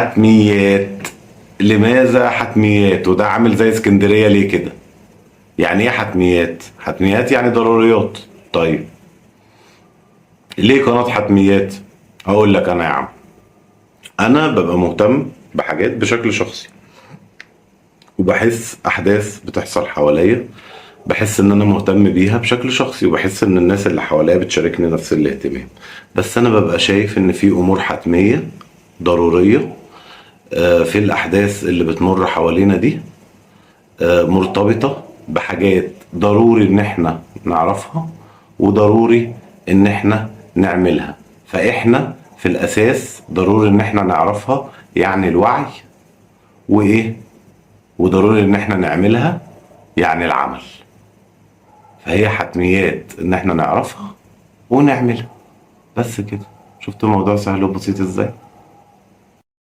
حتميات. لماذا حتميات؟ وده عامل زي اسكندرية ليه كده؟ يعني ايه حتميات؟ حتميات يعني ضروريات. طيب ليه قناة حتميات؟ هقول لك انا يا عم. انا ببقى مهتم بحاجات بشكل شخصي، وبحس احداث بتحصل حواليا، بحس ان انا مهتم بيها بشكل شخصي، وبحس ان الناس اللي حواليا بتشاركني نفس الاهتمام. بس انا ببقى شايف ان في امور حتمية ضرورية في الاحداث اللي بتمر حوالينا دي، مرتبطة بحاجات ضروري ان احنا نعرفها، وضروري ان احنا نعملها. فاحنا في الاساس ضروري ان احنا نعرفها، يعني الوعي، وايه، وضروري ان احنا نعملها، يعني العمل. فهي حتميات ان احنا نعرفها ونعملها، بس كده. شفت الموضوع سهل وبسيط ازاي؟